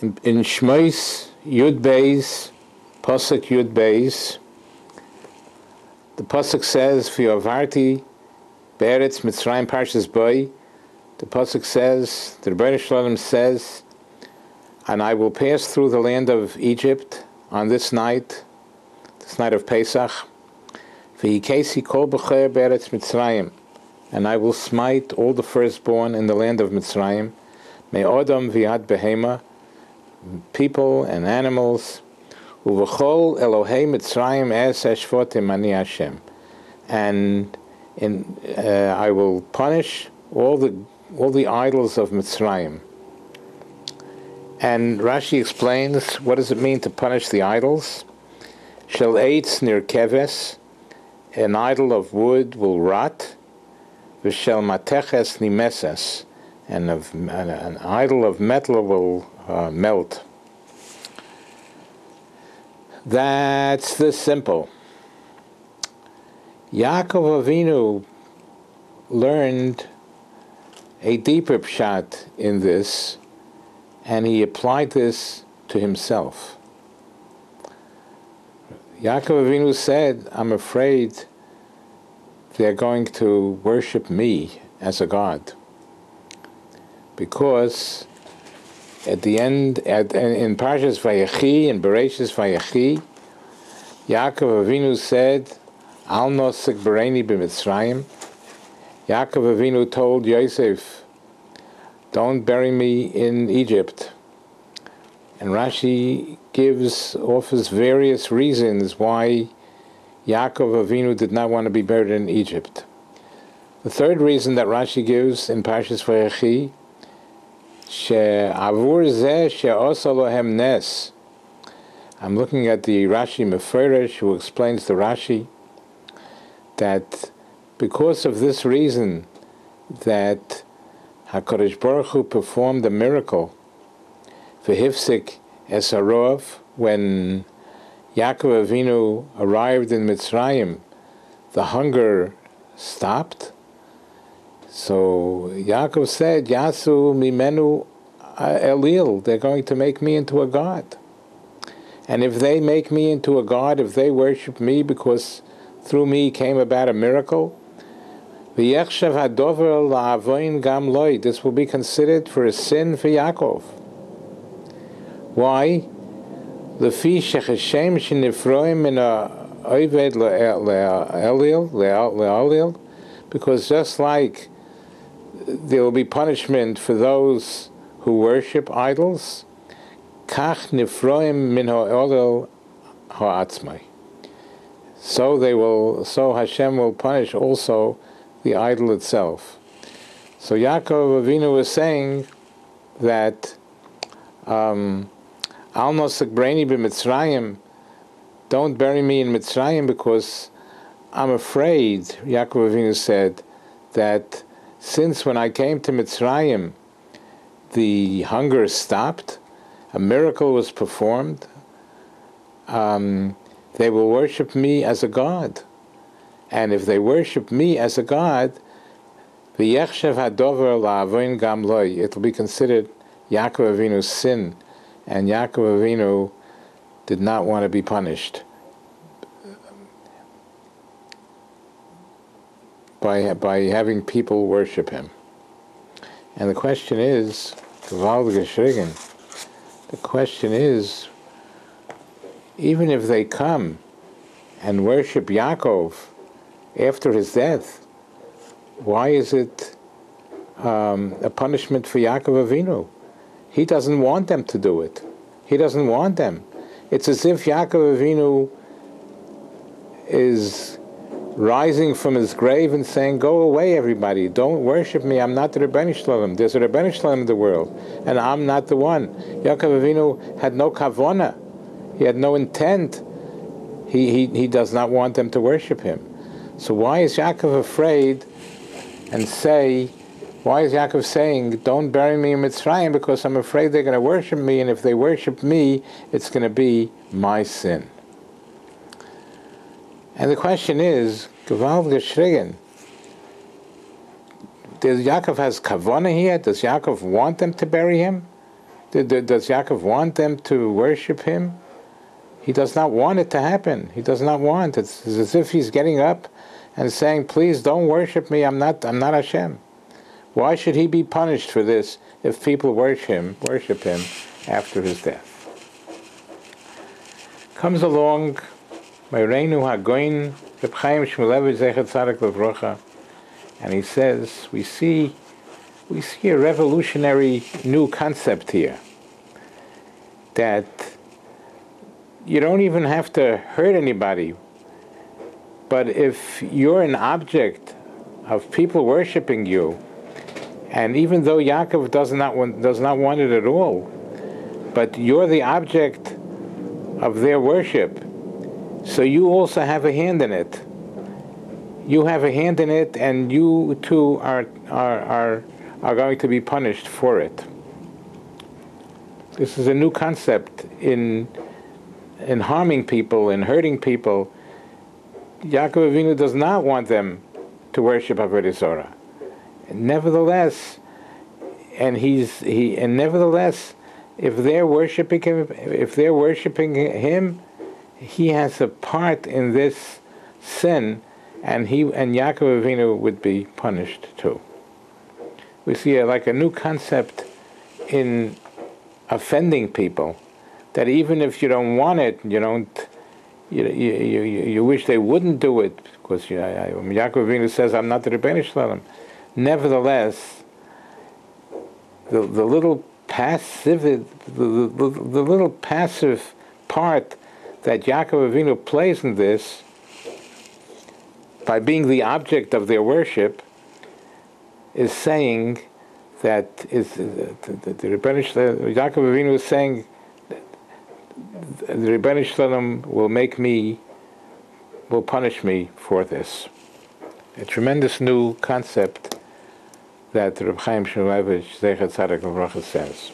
In Shmos Yud Beis, Pasuk Yud Beis, the Pasuk says, V'yovarti be'eretz Mitzrayim Parshas Bo. The Pasuk says, the Rebbeinu Shalom says, and I will pass through the land of Egypt on this night of Pesach, V'yikesi kol b'cher be'eretz Mitzrayim, and I will smite all the firstborn in the land of Mitzrayim, me'odam v'yad behema, people and animals, uv'chol Elohei Mitzrayim es eshvotim ani Hashem, and I will punish all the idols of Mitzrayim. And Rashi explains, what does it mean to punish the idols? Shel eitz nir keves, an idol of wood will rot, v'shel mateches nimeses, and an idol of metal will melt. That's the simple. Yaakov Avinu learned a deeper pshat in this, and he applied this to himself. Yaakov Avinu said, I'm afraid they're going to worship me as a god. Because at the end, in Parshas Vayechi, in Bereshis Vayechi, Yaakov Avinu said, Al nosek bereini b'Mitzrayim. Yaakov Avinu told Yosef, don't bury me in Egypt. And Rashi offers various reasons why Yaakov Avinu did not want to be buried in Egypt. The third reason that Rashi gives in Parshas Vayechi, she'avur zeh she'osa lohem nes. I'm looking at the Rashi Mefurish, who explains the Rashi, that because of this reason that HaKadosh Baruch Hu performed a miracle, v'hifsik es harov, when Yaakov Avinu arrived in Mitzrayim, the hunger stopped. So Yaakov said, Yasu mimenu elil, they're going to make me into a god. And if they make me into a god, if they worship me because through me came about a miracle, v'yechshav hadover la'avoin gam loy, this will be considered for a sin for Yaakov. Why? Lefi shechashem shenifroim min ha'oved le'alil, because just like there will be punishment for those who worship idols, kach nifroim min ha'olel ha'atzmai. So Hashem will punish also the idol itself. So Yaakov Avinu was saying that Al nosek bereini b'Mitzrayim, don't bury me in Mitzrayim because I'm afraid, Yaakov Avinu said, that since when I came to Mitzrayim, the hunger stopped, a miracle was performed, they will worship me as a god. And if they worship me as a god, v'yechshav hadover la'avoin gam loy, it will be considered Yaakov Avinu's sin, and Yaakov Avinu did not want to be punished by having people worship him. And the question is, the question is, even if they come and worship Yaakov after his death, why is it a punishment for Yaakov Avinu? He doesn't want them to do it. He doesn't want them. It's as if Yaakov Avinu is rising from his grave and saying, go away everybody, don't worship me, I'm not the Rebbeinu Shalom. There's a Rebbeinu Shalom in the world, and I'm not the one. Yaakov Avinu had no kavona, he had no intent. He does not want them to worship him. So why is Yaakov afraid and why is Yaakov saying, don't bury me in Mitzrayim because I'm afraid they're going to worship me, and if they worship me, it's going to be my sin. And the question is, Gewalt geschrigen, does Yaakov has kavana here? Does Yaakov want them to bury him? Does Yaakov want them to worship him? He does not want it to happen. He does not want. It's as if he's getting up and saying, please don't worship me, I'm not Hashem. Why should he be punished for this if people worship him after his death? Comes along Meirenu Hagoin Reb Chaim Shmulevitch Zecher Tzadik Levrocha, and he says, we see a revolutionary new concept here, that you don't even have to hurt anybody, but if you're an object of people worshiping you, and even though Yaakov does not want it at all, but you're the object of their worship, so you also have a hand in it. You have a hand in it, and you too are going to be punished for it. This is a new concept in harming people, in hurting people. Yaakov Avinu does not want them to worship Avodah Zarah. Nevertheless, nevertheless, if they're worshiping him, he has a part in this sin, and Yaakov Avinu would be punished too. We see like a new concept in offending people, that even if you don't want it, you wish they wouldn't do it, because Yaakov Avinu says, I'm not the Rebbeinu Shalom. Nevertheless, the little passive part that Yaakov Avinu plays in this, by being the object of their worship, is saying that Yaakov Avinu is saying the Rebbeinu Shalom will punish me for this. A tremendous new concept that Reb Chaim Shmulevitch Zecher Tzadik Levrocha says.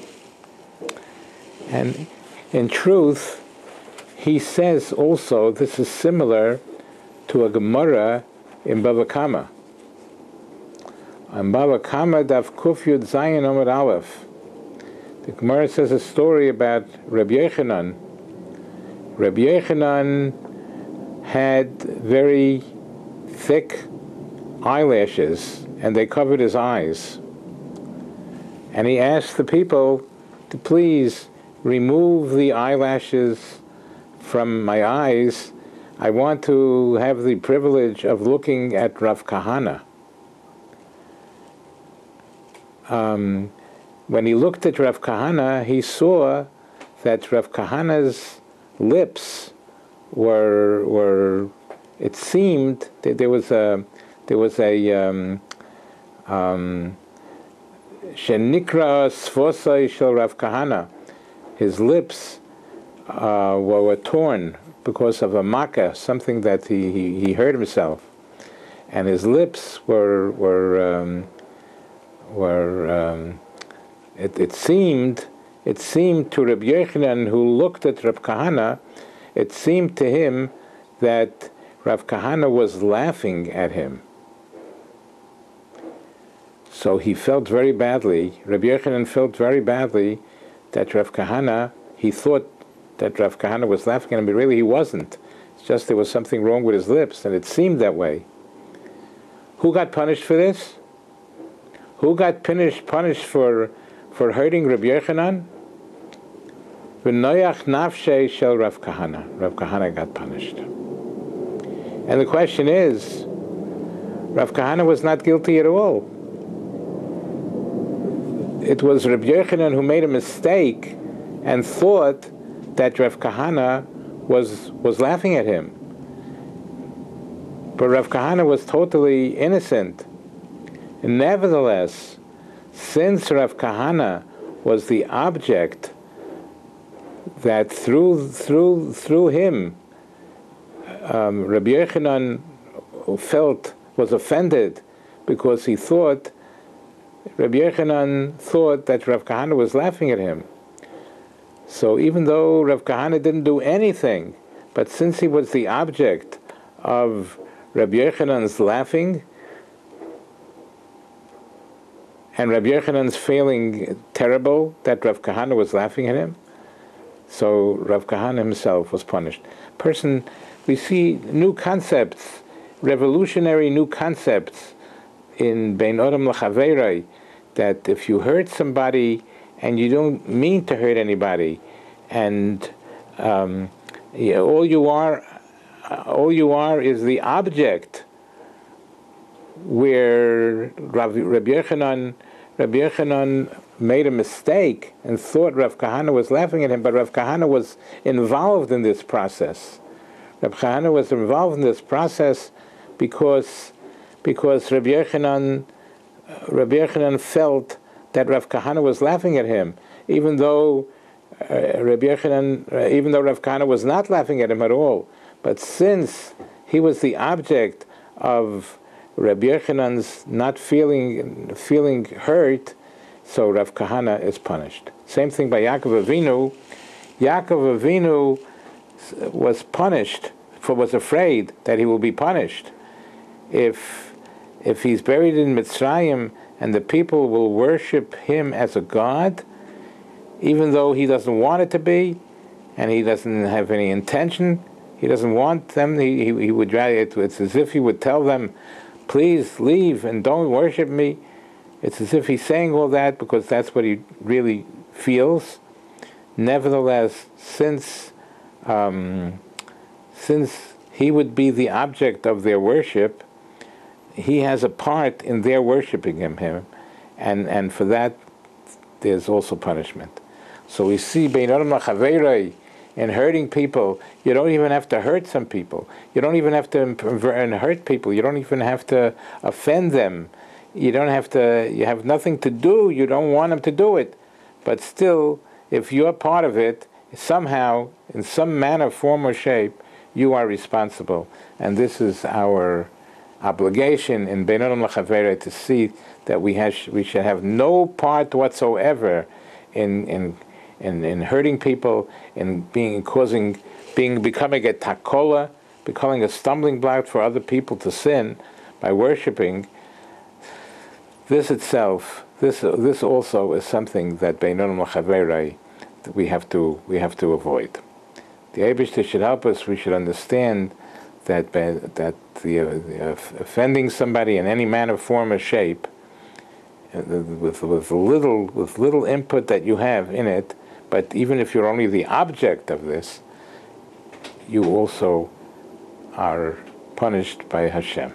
And in truth, he says also, this is similar to a Gemara in Bava Kama. In Bava Kama, Daf Kuf Yud Zayin Amud Aleph, the Gemara says a story about Rabbi Yochanan. Rabbi Yochanan had very thick eyelashes, and they covered his eyes. And he asked the people to please remove the eyelashes from my eyes. I want to have the privilege of looking at Rav Kahana. When he looked at Rav Kahana, he saw that Rav Kahana's lips were it seemed that there was a shenikra sfosai shel Rav Kahana. His lips were torn because of a makkah, something that he hurt himself, and his lips it seemed to Rabbi Yochanan, who looked at Rav Kahana, it seemed to him that Rav Kahana was laughing at him. So he felt very badly, Rabbi Yochanan felt very badly that Rav Kahana, he thought that Rav Kahana was laughing at him, but really he wasn't. It's just there was something wrong with his lips, and it seemed that way. Who got punished for this? Who got punished for hurting Rabbi Yochanan? V'noyach nafshei shel Rav Kahana. Rav Kahana got punished. And the question is, Rav Kahana was not guilty at all. It was Rabbi Yochanan who made a mistake and thought that Rav Kahana was laughing at him. But Rav Kahana was totally innocent. And nevertheless, since Rav Kahana was the object that through him Rabbi Yochanan was offended, because he thought Rabbi Yochanan thought that Rav Kahana was laughing at him. So even though Rav Kahana didn't do anything, but since he was the object of Rabbi Yochanan's laughing, and Rabbi Yochanan's feeling terrible that Rav Kahana was laughing at him. So Rav Kahana himself was punished. We see new concepts, revolutionary new concepts in Bein Odom L'Chaverei, that if you hurt somebody and you don't mean to hurt anybody, and all you are is the object, where Rabbi Yochanan made a mistake and thought Rav Kahana was laughing at him, but Rav Kahana was involved in this process. Rav Kahana was involved in this process because Rabbi Yochanan felt that Rav Kahana was laughing at him, even though Rav Kahana was not laughing at him at all. But since he was the object of Rabbi Yochanan's not feeling hurt, so Rav Kahana is punished. Same thing by Yaakov Avinu. Yaakov Avinu was punished, was afraid that he will be punished if he's buried in Mitzrayim and the people will worship him as a god, even though he doesn't want it to be, and he doesn't have any intention. He doesn't want them. He would rather. It's as if he would tell them, "Please leave and don't worship me." It's as if he's saying all that because that's what he really feels. Nevertheless, since he would be the object of their worship, he has a part in their worshiping him, and for that there's also punishment. So we see Bein Odom L'Chaverei, in hurting people. You don't even have to hurt some people. You don't even have to hurt people. You don't even have to offend them. You have nothing to do. You don't want them to do it. But still, if you're part of it, somehow, in some manner, form, or shape, you are responsible. And this is our obligation in Bein Odom L'Chaverei, to see that we should have no part whatsoever in hurting people, in becoming a takola, becoming a stumbling block for other people to sin by worshiping. This itself, this also is something that Bein Odom L'Chaverei we have to avoid. The Eibishter should help us. We should understand that offending somebody in any manner, form, or shape, with little input that you have in it, but even if you're only the object of this, you also are punished by Hashem.